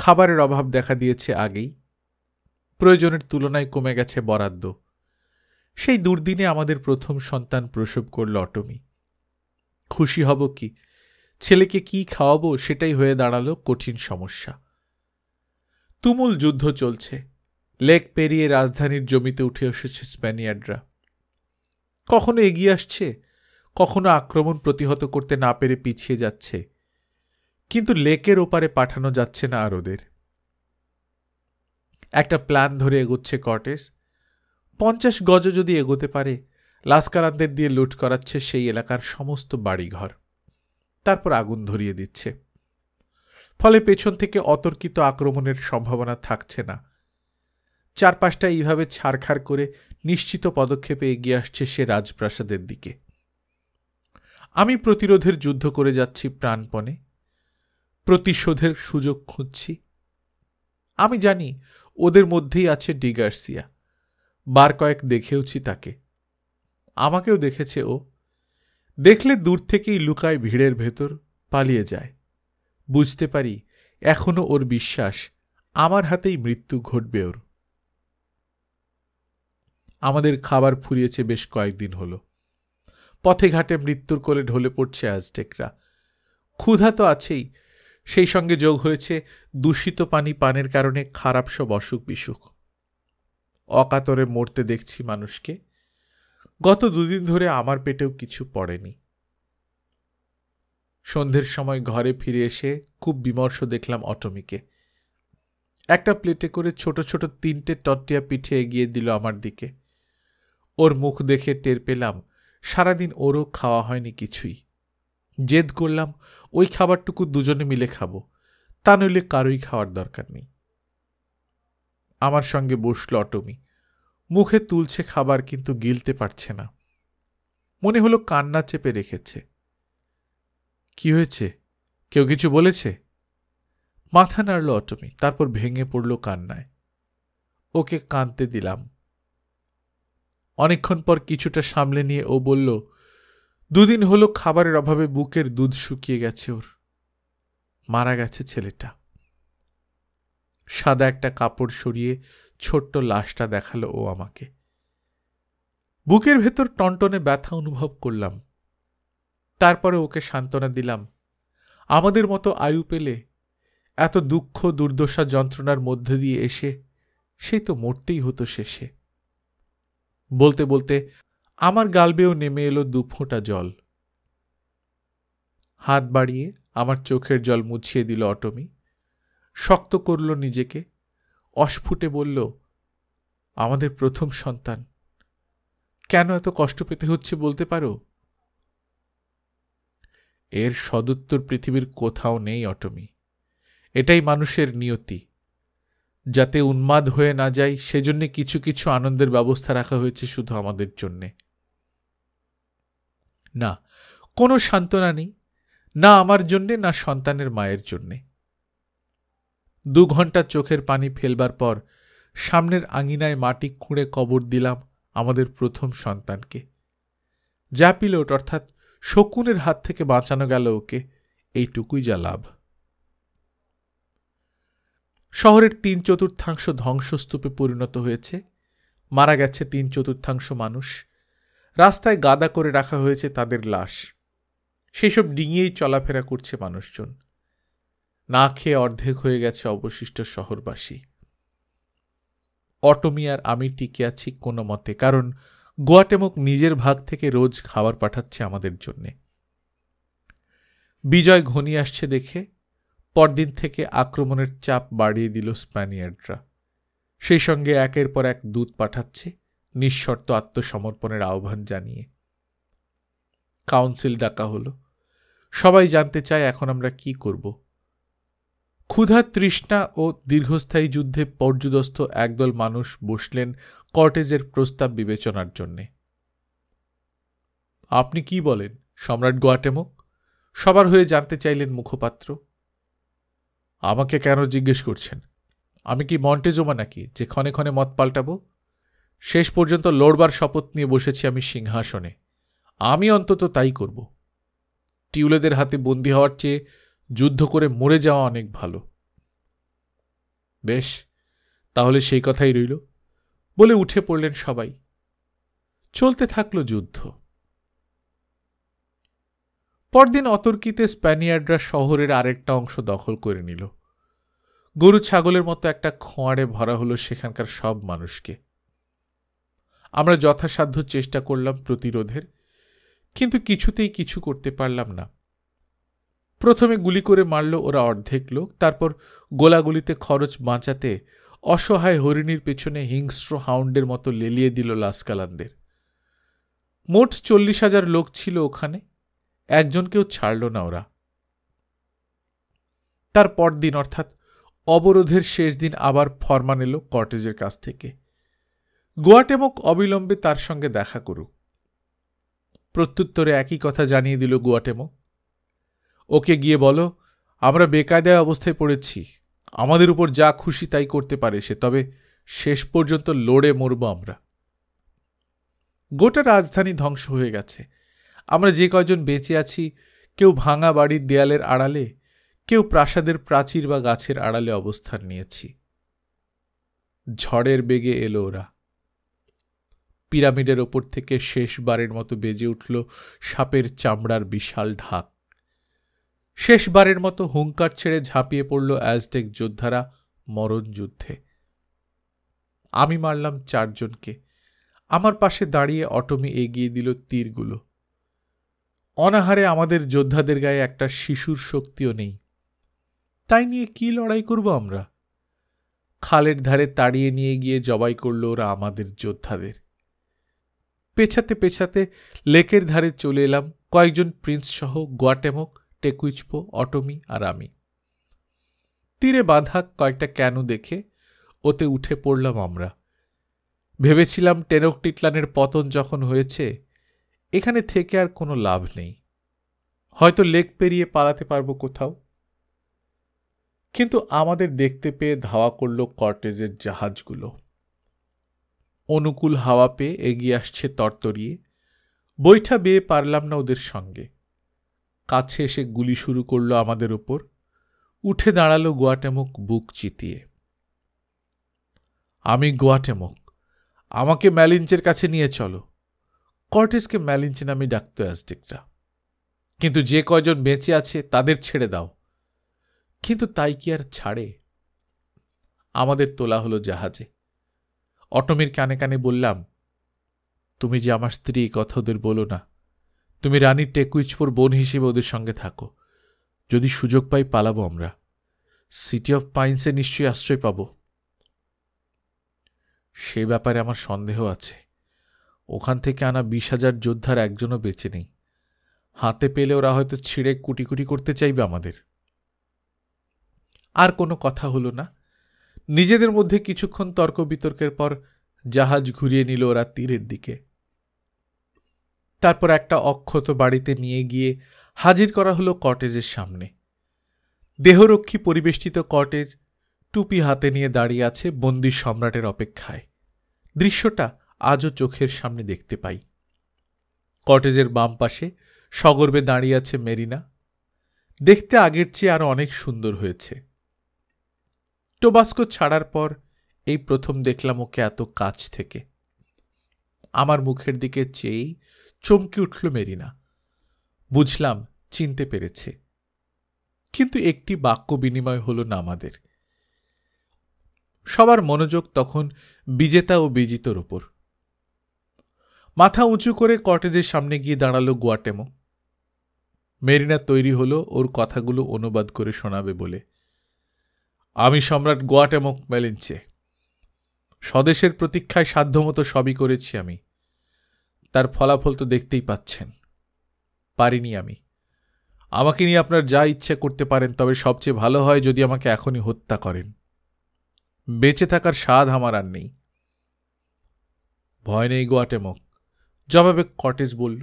খাবারের অভাব দেখা দিয়েছে আগেই। প্রয়োজনের তুলনায় কমে গেছে বরাদ্দ। সেই দুর্দিনে আমাদের প্রথম সন্তান প্রসব করল অটমি। খুশি হব কি, ছেলেকে কি খাওয়াবো সেটাই হয়ে দাঁড়ালো কঠিন সমস্যা। তুমুল যুদ্ধ চলছে। লেক পেরিয়ে রাজধানীর জমিতে উঠে এসেছে স্প্যানিয়ার্ডরা। কখনো এগিয়ে আসছে, কখনো আক্রমণ প্রতিহত করতে না পেরে পিছিয়ে যাচ্ছে, কিন্তু লেকের ওপারে পাঠানো যাচ্ছে না আর ওদের। একটা প্ল্যান ধরে এগোচ্ছে কর্টেস। 50 গজ যদি এগোতে পারে, লাস্কারানদের দিয়ে লুট করাচ্ছে সেই এলাকার সমস্ত বাড়িঘর, তারপর আগুন ধরিয়ে দিচ্ছে। ফলে পেছন থেকে অতর্কিত আক্রমণের সম্ভাবনা থাকছে না। চারপাশটা এইভাবে ছাড়খাড় করে নিশ্চিত পদক্ষেপে এগিয়ে আসছে সে রাজপ্রাসাদের দিকে। আমি প্রতিরোধের যুদ্ধ করে যাচ্ছি প্রাণপণে, প্রতিশোধের সুযোগ খুঁজছি। আমি জানি ওদের মধ্যেই আছে ডিগার্সিয়া। বার কয়েক দেখেওছি তাকে, আমাকেও দেখেছে ও। দেখলে দূর থেকেই লুকায় ভিড়ের ভেতর, পালিয়ে যায়। বুঝতে পারি এখনো ওর বিশ্বাস আমার হাতেই মৃত্যু ঘটবে ওর। আমাদের খাবার ফুরিয়েছে বেশ কয়েকদিন হলো। পথে ঘাটে মৃত্যুর কোলে ঢলে পড়ছে অ্যাজটেকরা। ক্ষুধা তো আছেই, সেই সঙ্গে যোগ হয়েছে দূষিত পানি পানের কারণে খারাপ সব অসুখ বিসুখ। অকাতরে মরতে দেখছি মানুষকে। গত 2 দিন ধরে আমার পেটেও কিছু পড়েনি। সন্ধ্যের সময় ঘরে ফিরে এসে খুব বিমর্ষ দেখলাম অটমিকে। একটা প্লেটে করে ছোট ছোট 3টে টট্টিয়া পিঠে এগিয়ে দিল আমার দিকে। ওর মুখ দেখে টের পেলাম সারাদিন ওরও খাওয়া হয়নি কিছুই। জেদ করলাম ওই খাবারটুকু দুজনে মিলে খাবো, তা নইলে কারোই খাওয়ার দরকার নেই। আমার সঙ্গে বসল অটমি। মুখে তুলছে খাবার, কিন্তু গিলতে পারছে না। মনে হলো কান্না চেপে রেখেছে। কি হয়েছে, কেউ কিছু বলেছে? মাথা নাড়ল অটমি, তারপর ভেঙে পড়ল কান্নায়। ওকে কাঁদতে দিলাম। অনেকক্ষণ পর কিছুটা সামলে নিয়ে ও বলল, 2 দিন হলো খাবারের অভাবে বুকের দুধ শুকিয়ে গেছে ওর। মারা গেছে ছেলেটা। সাদা একটা কাপড় সরিয়ে ছোট্ট লাশটা দেখালো ও আমাকে। বুকের ভেতর টনটনে ব্যথা অনুভব করলাম। তারপরে ওকে সান্ত্বনা দিলাম, আমাদের মতো আয়ু পেলে এত দুঃখ দুর্দশা যন্ত্রণার মধ্যে দিয়ে এসে সেই তো মরতেই হতো শেষে। বলতে বলতে আমার গাল বেয়েও নেমে এলো 2 ফোঁটা জল। হাত বাড়িয়ে আমার চোখের জল মুছিয়ে দিল অটমি। শক্ত করল নিজেকে, অস্ফুটে বলল, আমাদের প্রথম সন্তান, কেন এত কষ্ট পেতে হচ্ছে বলতে পারো? এর সদুত্তর পৃথিবীর কোথাও নেই অটমি। এটাই মানুষের নিয়তি। যাতে উন্মাদ হয়ে না যায় সেজন্য কিছু কিছু আনন্দের ব্যবস্থা রাখা হয়েছে শুধু আমাদের জন্যে। না, কোনো সান্ত্বনা নেই, না আমার জন্যে, না সন্তানের মায়ের জন্যে। 2 ঘন্টা চোখের পানি ফেলবার পর সামনের আঙিনায় মাটি খুঁড়ে কবর দিলাম আমাদের প্রথম সন্তানকে। যা পিলোট অর্থাৎ শকুনের হাত থেকে বাঁচানো গেল ওকে, এইটুকুই যা লাভ। শহরের 3/4 ধ্বংসস্তূপে পরিণত হয়েছে। মারা গেছে 3/4 মানুষ। রাস্তায় গাদা করে রাখা হয়েছে তাদের লাশ। সেসব ডিঙিয়েই চলাফেরা করছে মানুষজন। না খেয়ে অর্ধেক হয়ে গেছে অবশিষ্ট শহরবাসী। অটমি আর আমি টিকে আছি কোনো মতে, কারণ গোয়াটেমক নিজের ভাগ থেকে রোজ খাবার পাঠাচ্ছে আমাদের জন্যে। বিজয় ঘনিয়ে আসছে দেখে পরদিন থেকে আক্রমণের চাপ বাড়িয়ে দিল স্প্যানিয়ার্ডরা। সেই সঙ্গে একের পর এক দূত পাঠাচ্ছে নিঃশর্ত আত্মসমর্পণের আহ্বান জানিয়ে। কাউন্সিল ডাকা হলো। সবাই জানতে চায় এখন আমরা কি করব। ক্ষুধা, তৃষ্ণা ও দীর্ঘস্থায়ী যুদ্ধে পর্যুদস্ত একদল মানুষ বসলেন কর্টেজের প্রস্তাব বিবেচনার জন্যে। আপনি কি বলেন সম্রাট গোয়াটেমক? সবার হয়ে জানতে চাইলেন মুখপাত্র। আমাকে কেন জিজ্ঞেস করছেন? আমি কি মন্টেজোমা নাকি যে ক্ষণে ক্ষণে মত পাল্টাবো? শেষ পর্যন্ত লড়বার শপথ নিয়ে বসেছি আমি সিংহাসনে। আমি অন্তত তাই করব। টিউলেদের হাতে বন্দী হওয়ার চেয়ে যুদ্ধ করে মরে যাওয়া অনেক ভালো। বেশ, তাহলে সেই কথাই রইল বলে উঠে পড়লেন সবাই। চলতে থাকল যুদ্ধ। পরদিন অতর্কিতে স্প্যানিয়ার্ডরা শহরের আরেকটা অংশ দখল করে নিল। গরু ছাগলের মতো একটা খোঁয়াড়ে ভরা হলো সেখানকার সব মানুষকে। আমরা যথাসাধ্য চেষ্টা করলাম প্রতিরোধের, কিন্তু কিছুতেই কিছু করতে পারলাম না। প্রথমে গুলি করে মারল ওরা অর্ধেক লোক, তারপর গোলাগুলিতে খরচ বাঁচাতে অসহায় হরিণীর পেছনে হিংস্র হাউন্ডের মতো লেলিয়ে দিল লাস্কালানদের। মোট 40,000 লোক ছিল ওখানে, একজনকেও ছাড়ল না ওরা। তার পরদিন অর্থাৎ অবরোধের শেষ দিন আবার ফরমান এলো কর্টেজের কাছ থেকে, গোয়াটেমক অবিলম্বে তার সঙ্গে দেখা করুক। প্রত্যুত্তরে একই কথা জানিয়ে দিল গোয়াটেমক। ওকে গিয়ে বলো আমরা বেকায়দায় অবস্থায় পড়েছি, আমাদের উপর যা খুশি তাই করতে পারে সে, তবে শেষ পর্যন্ত লড়ে মরব আমরা। গোটা রাজধানী ধ্বংস হয়ে গেছে। আমরা যে কয়জন বেঁচে আছি কেউ ভাঙা বাড়ির দেয়ালের আড়ালে, কেউ প্রাসাদের প্রাচীর বা গাছের আড়ালে অবস্থান নিয়েছি। ঝড়ের বেগে এলো ওরা। পিরামিডের ওপর থেকে শেষবারের মতো বেজে উঠল সাপের চামড়ার বিশাল ঢাক। শেষবারের মতো হুঙ্কার ছেড়ে ঝাঁপিয়ে পড়ল অ্যাজটেক যোদ্ধারা মরণ যুদ্ধে। আমি মারলাম 4 জনকে। আমার পাশে দাঁড়িয়ে অটমি এগিয়ে দিল তীরগুলো। অনাহারে আমাদের যোদ্ধাদের গায়ে একটা শিশুর শক্তিও নেই, তাই নিয়ে কি লড়াই করব আমরা? খালের ধারে তাড়িয়ে নিয়ে গিয়ে জবাই করল ওরা আমাদের যোদ্ধাদের। পেছাতে পেছাতে লেকের ধারে চলে এলাম কয়েকজন প্রিন্স সহ, গোয়াটেমক, টেকুইচপো, অটমি আর আমি। তীরে বাঁধা কয়েকটা ক্যানু দেখে ওতে উঠে পড়লাম আমরা। ভেবেছিলাম টেনকটিটলানের পতন যখন হয়েছে এখানে থেকে আর কোনো লাভ নেই, হয়তো লেক পেরিয়ে পালাতে পারবো কোথাও। কিন্তু আমাদের দেখতে পেয়ে ধাওয়া করল কর্টেজের জাহাজগুলো। অনুকূল হাওয়া পেয়ে এগিয়ে আসছে তরতরিয়ে। বৈঠা বেয়ে পারলাম না ওদের সঙ্গে। কাছে এসে গুলি শুরু করলো আমাদের ওপর। উঠে দাঁড়ালো গোয়াটেমক বুক চিতিয়ে। আমি গোয়াটেমক, আমাকে ম্যালিঞ্চের কাছে নিয়ে চলো। কর্টেজকে ম্যালিঞ্চ নামে ডাকত অ্যাজটেকরা। কিন্তু যে কয়জন বেঁচে আছে তাদের ছেড়ে দাও। কিন্তু তাই কি আর ছাড়ে? আমাদের তোলা হলো জাহাজে। অটমির কানে কানে বললাম, তুমি যে আমার স্ত্রী কথা ওদের বলো না। তুমি রানী টেকুইচপোর বোন হিসেবে ওদের সঙ্গে থাকো। যদি সুযোগ পাই পালাবো আমরা। সিটি অফ পাইন্সে নিশ্চয়ই আশ্রয় পাব। সে ব্যাপারে আমার সন্দেহ আছে। ওখান থেকে আনা 20,000 যোদ্ধার একজনও বেঁচে নেই। হাতে পেলে ওরা হয়তো ছিঁড়ে কুটি কুটি করতে চাইবে আমাদের। আর কোনো কথা হলো না। নিজেদের মধ্যে কিছুক্ষণ তর্ক বিতর্কের পর জাহাজ ঘুরিয়ে নিল ওরা তীরের দিকে। তারপর একটা অক্ষত বাড়িতে নিয়ে গিয়ে হাজির করা হলো কটেজের সামনে। দেহরক্ষী পরিবেষ্টিত কটেজ টুপি হাতে নিয়ে দাঁড়িয়ে আছে বন্দী সম্রাটের অপেক্ষায়। দৃশ্যটা আজও চোখের সামনে দেখতে পাই। কটেজের বাম পাশে সগর্বে দাঁড়িয়ে আছে মেরিনা। দেখতে আগের চেয়ে আরো অনেক সুন্দর হয়েছে। টোবাস্কো ছাড়ার পর এই প্রথম দেখলাম ওকে এত কাছ থেকে। আমার মুখের দিকে চেয়েই চমকে উঠল মেরিনা। বুঝলাম চিনতে পেরেছে, কিন্তু একটি বাক্য বিনিময় হল না আমাদের। সবার মনোযোগ তখন বিজেতা ও বিজিতর উপর। মাথা উঁচু করে কটেজের সামনে গিয়ে দাঁড়ালো গোয়াটেমো। মেরিনা তৈরি হলো ওর কথাগুলো অনুবাদ করে শোনাবে বলে। আমি সম্রাট গোয়াটেমক ম্যালিঞ্চে। স্বদেশের প্রতীক্ষায় সাধ্যমতো সবই করেছি আমি। তার ফলাফল তো দেখতেই পাচ্ছেন। পারিনি আমি। আমাকে নিয়ে আপনার যা ইচ্ছা করতে পারেন, তবে সবচেয়ে ভালো হয় যদি আমাকে এখনই হত্যা করেন। বেঁচে থাকার স্বাদ আমার আর নেই। ভয় নেই গোয়াটেমক, জবাবে কটেজ বলল।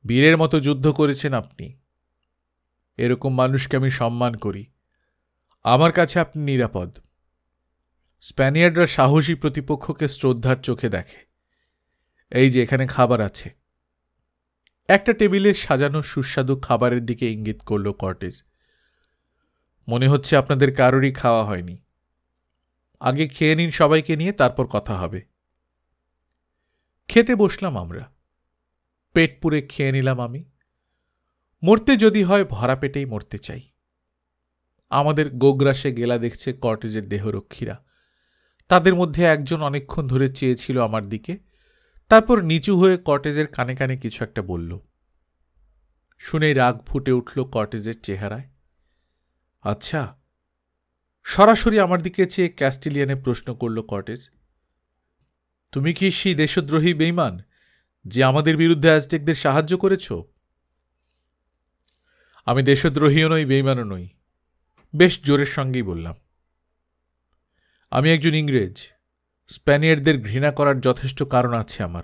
বীরের মতো যুদ্ধ করেছেন আপনি। এরকম মানুষকে আমি সম্মান করি। আমার কাছে আপনি নিরাপদ। স্প্যানিয়ার্ডরা সাহসী প্রতিপক্ষকে শ্রদ্ধার চোখে দেখে। এই যে এখানে খাবার আছে। একটা টেবিলে সাজানো সুস্বাদু খাবারের দিকে ইঙ্গিত করল কর্টেজ। মনে হচ্ছে আপনাদের কারোরই খাওয়া হয়নি। আগে খেয়ে নিন সবাইকে নিয়ে, তারপর কথা হবে। খেতে বসলাম আমরা। পেট পুরে খেয়ে নিলাম আমি। মরতে যদি হয় ভরা পেটেই মরতে চাই। আমাদের গোগ্রাসে গেলা দেখছে কর্টেজের দেহরক্ষীরা। তাদের মধ্যে একজন অনেকক্ষণ ধরে চেয়েছিল আমার দিকে, তারপর নিচু হয়ে কর্টেজের কানে কানে কিছু একটা বলল। শুনেই রাগ ফুটে উঠল কর্টেজের চেহারায়। আচ্ছা। সরাসরি আমার দিকে চেয়ে ক্যাস্টিলিয়ানে প্রশ্ন করল কর্টেজ, তুমি কি সেই দেশদ্রোহী বেঈমান যে আমাদের বিরুদ্ধে অ্যাজটেকদের সাহায্য করেছ? আমি দেশদ্রোহীও নই, বেঈমানও নই। বেশ জোরের সঙ্গেই বললাম। আমি একজন ইংরেজ। স্প্যানিয়ার্ডদের ঘৃণা করার যথেষ্ট কারণ আছে আমার,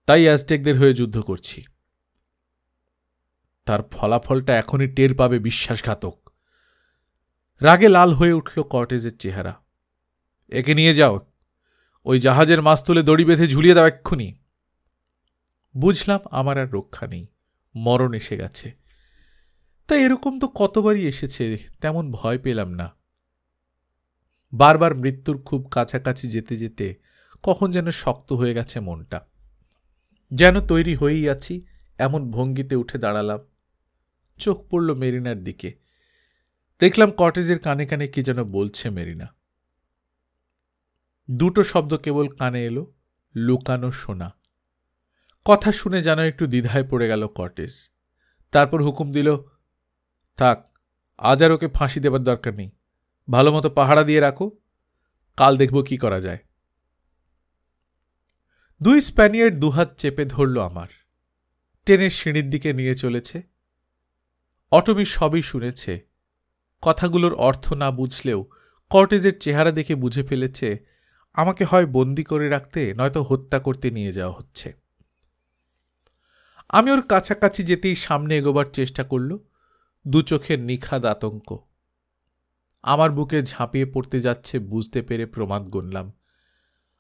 তাই অ্যাজটেকদের হয়ে যুদ্ধ করছি। তার ফলাফলটা এখনই টের পাবে বিশ্বাসঘাতক। রাগে লাল হয়ে উঠল কর্টেজের চেহারা। একে নিয়ে যাও, ওই জাহাজের মাস্তুলে দড়ি বেঁধে ঝুলিয়ে দাও এক্ষুনি। বুঝলাম আমার আর রক্ষা নেই, মরণ এসে গেছে। তাই এরকম তো কতবারই এসেছে, তেমন ভয় পেলাম না। বারবার মৃত্যুর খুব কাছাকাছি যেতে যেতে কখন যেন শক্ত হয়ে গেছে মনটা। যেন তৈরি হয়েই আছি এমন ভঙ্গিতে উঠে দাঁড়ালাম। চোখ পড়ল মেরিনার দিকে। দেখলাম কর্টেজের কানে কানে কি যেন বলছে মেরিনা। দুটো শব্দ কেবল কানে এলো, লুকানো শোনা। কথা শুনে যেন একটু দ্বিধায় পড়ে গেল কর্টেজ। তারপর হুকুম দিল, থাক, আজ আর ওকে ফাঁসি দেবার দরকার নেই। ভালো মতো পাহারা দিয়ে রাখো, কাল দেখব কি করা যায়। দুই স্প্যানিয়ার্ড দুহাত চেপে ধরল আমার, ট্রেনের সিঁড়ির দিকে নিয়ে চলেছে। অটমি সবই শুনেছে। কথাগুলোর অর্থ না বুঝলেও কর্টেজের চেহারা দেখে বুঝে ফেলেছে আমাকে হয় বন্দি করে রাখতে, নয়তো হত্যা করতে নিয়ে যাওয়া হচ্ছে। আমি ওর কাছাকাছি যেতেই সামনে এগোবার চেষ্টা করল, দু চোখের নিখাদ আতঙ্ক। আমার বুকে ঝাঁপিয়ে পড়তে যাচ্ছে বুঝতে পেরে প্রমাদ গুনলাম।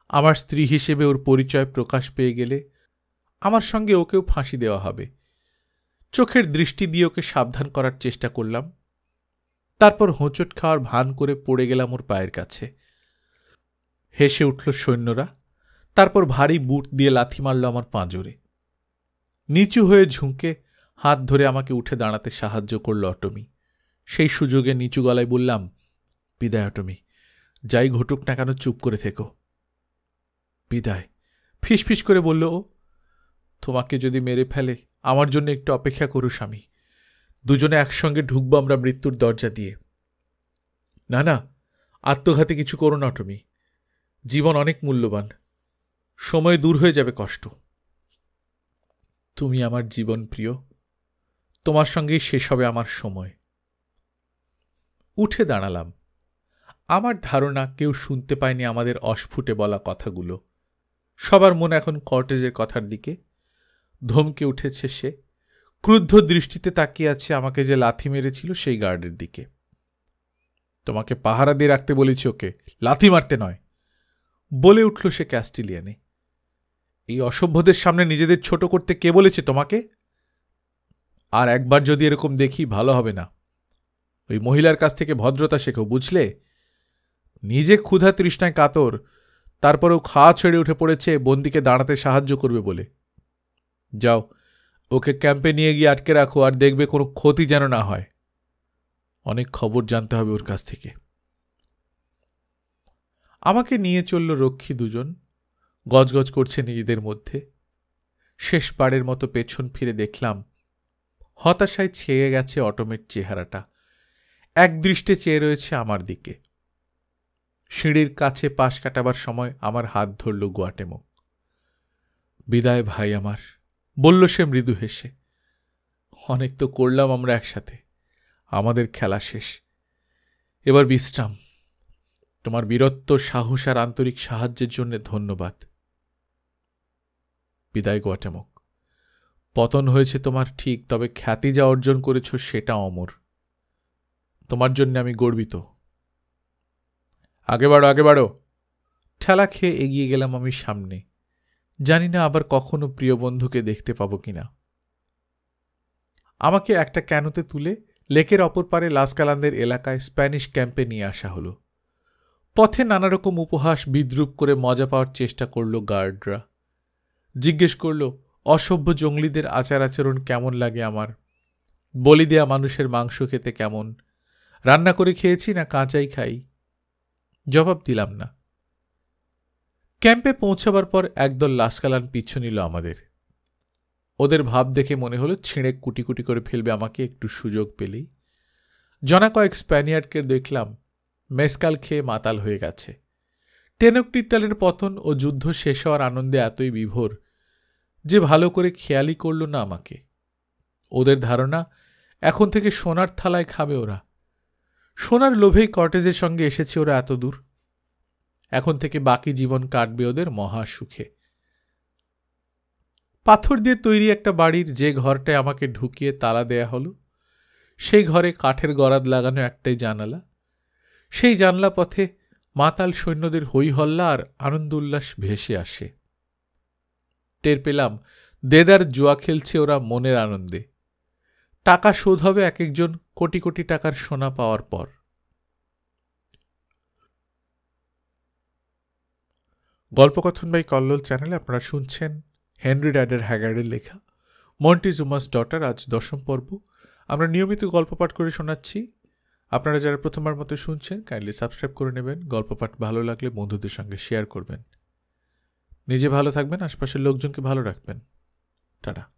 আমার স্ত্রী হিসেবে ওর পরিচয় প্রকাশ পেয়ে গেলে আমার সঙ্গে ওকেও ফাঁসি দেওয়া হবে। চোখের দৃষ্টি দিয়ে ওকে সাবধান করার চেষ্টা করলাম। তারপর হোঁচট খাওয়ার ভান করে পড়ে গেলাম ওর পায়ের কাছে। হেসে উঠল সৈন্যরা। তারপর ভারী বুট দিয়ে লাথি মারল আমার পাঁজরে। নিচু হয়ে ঝুঁকে হাত ধরে আমাকে উঠে দাঁড়াতে সাহায্য করল অটমি। সেই সুযোগে নিচু গলায় বললাম, বিদায় অটমি, যাই ঘটুক না কেন চুপ করে থেকো। বিদায়, ফিসফিস করে বলল ও। তোমাকে যদি মেরে ফেলে আমার জন্য একটু অপেক্ষা করো স্বামী, দুজনে একসঙ্গে ঢুকবো আমরা মৃত্যুর দরজা দিয়ে। না না, আত্মঘাতী কিছু করো না অটমি, জীবন অনেক মূল্যবান, সময় দূর হয়ে যাবে কষ্ট। তুমি আমার জীবন প্রিয়, তোমার সঙ্গেই শেষ হবে আমার সময়। উঠে দাঁড়ালাম। আমার ধারণা কেউ শুনতে পায়নি আমাদের অস্ফুটে বলা কথাগুলো। সবার মন এখন কর্টেজের কথার দিকে। ধমকে উঠেছে সে, ক্রুদ্ধ দৃষ্টিতে তাকিয়ে আছে আমাকে যে লাথি মেরেছিল সেই গার্ডের দিকে। তোমাকে পাহারা দিয়ে রাখতে বলেছি ওকে, লাথি মারতে নয়, বলে উঠল সে ক্যাস্টিলিয়ানে। এই অসভ্যদের সামনে নিজেদের ছোট করতে কে বলেছে তোমাকে? আর একবার যদি এরকম দেখি ভালো হবে না। ওই মহিলার কাছ থেকে ভদ্রতা শেখো, বুঝলে? নিজে ক্ষুধা তৃষ্ণায় কাতর, তারপরেও খাওয়া ছেড়ে উঠে পড়েছে বন্দিকে দাঁড়াতে সাহায্য করবে বলে। যাও, ওকে ক্যাম্পে নিয়ে গিয়ে আটকে রাখো, আর দেখবে কোনো ক্ষতি যেন না হয়। অনেক খবর জানতে হবে ওর কাছ থেকে। আমাকে নিয়ে চলল রক্ষী দুজন, গজগজ করছে নিজেদের মধ্যে। শেষবারের মতো পেছন ফিরে দেখলাম হতাশায় ছেয়ে গেছে অটমের চেহারাটা। একদৃষ্টে চেয়ে রয়েছে আমার দিকে। সিঁড়ির কাছে পাশ কাটাবার সময় আমার হাত ধরল গুয়াটেমো। বিদায় ভাই আমার, বলল সে মৃদু হেসে। অনেক তো করলাম আমরা একসাথে, আমাদের খেলা শেষ, এবার বিশ্রাম। তোমার বীরত্ব, সাহস আর আন্তরিক সাহায্যের জন্য ধন্যবাদ। বিদায় গুয়াটেমো, পতন হয়েছে তোমার ঠিক, তবে খ্যাতি যা অর্জন করেছ সেটা অমর। তোমার জন্য আমি গর্বিত। আগে বাড়ো, আগে বাড়ো। ঠেলা খেয়ে এগিয়ে গেলাম আমি সামনে। জানি না আবার কখনো প্রিয় বন্ধুকে দেখতে পাবো কিনা। আমাকে একটা ক্যানোতে তুলে লেকের অপর পারে লাস কালান্দের এলাকায় স্প্যানিশ ক্যাম্পে নিয়ে আসা হলো। পথে নানা রকম উপহাস বিদ্রুপ করে মজা পাওয়ার চেষ্টা করল গার্ডরা। জিজ্ঞেস করল অসভ্য জঙ্গলিদের আচার আচরণ কেমন লাগে আমার, বলি দেয়া মানুষের মাংস খেতে কেমন, রান্না করে খেয়েছি না কাঁচাই খাই। জবাব দিলাম না। ক্যাম্পে পৌঁছাবার পর একদল লাশকালান পিছু নিল আমাদের। ওদের ভাব দেখে মনে হলো ছিঁড়ে কুটি কুটি করে ফেলবে আমাকে একটু সুযোগ পেলেই। জনা কয়েক স্প্যানিয়ার্ডকে দেখলাম মেসকাল খেয়ে মাতাল হয়ে গেছে। টেনকটিটালের পতন ও যুদ্ধ শেষ হওয়ার আনন্দে এতই বিভোর যে ভালো করে খেয়ালই করল না আমাকে। ওদের ধারণা এখন থেকে সোনার থালায় খাবে ওরা। সোনার লোভেই কটেজের সঙ্গে এসেছে ওরা এত দূর। এখন থেকে বাকি জীবন কাটবে ওদের মহা সুখে। পাথর দিয়ে তৈরি একটা বাড়ির যে ঘরটায় আমাকে ঢুকিয়ে তালা দেয়া হলো, সেই ঘরে কাঠের গরাদ লাগানো একটাই জানালা। সেই জানলা পথে মাতাল সৈন্যদের হইহল্লা আর আনন্দ উল্লাস ভেসে আসে। টের পেলাম দেদার জুয়া খেলছে ওরা মনের আনন্দে। টাকা শোধ হবে এক একজন কোটি কোটি টাকার সোনা পাওয়ার পর। গল্পকথন বাই কল্লোল চ্যানেলে আপনারা শুনছেন হেনরি ড্যাডার হ্যাগার্ডের লেখা মন্টিজুমাস ডটার, আজ 10ম পর্ব। আমরা নিয়মিত গল্প পাঠ করে শোনাচ্ছি। আপনারা যারা প্রথমবার মতো শুনছেন কাইন্ডলি সাবস্ক্রাইব করে নেবেন। গল্প পাঠ ভালো লাগলে বন্ধুদের সঙ্গে শেয়ার করবেন। নিজে ভালো থাকবেন, আশপাশের লোকজনকে ভালো রাখবেন। টাটা।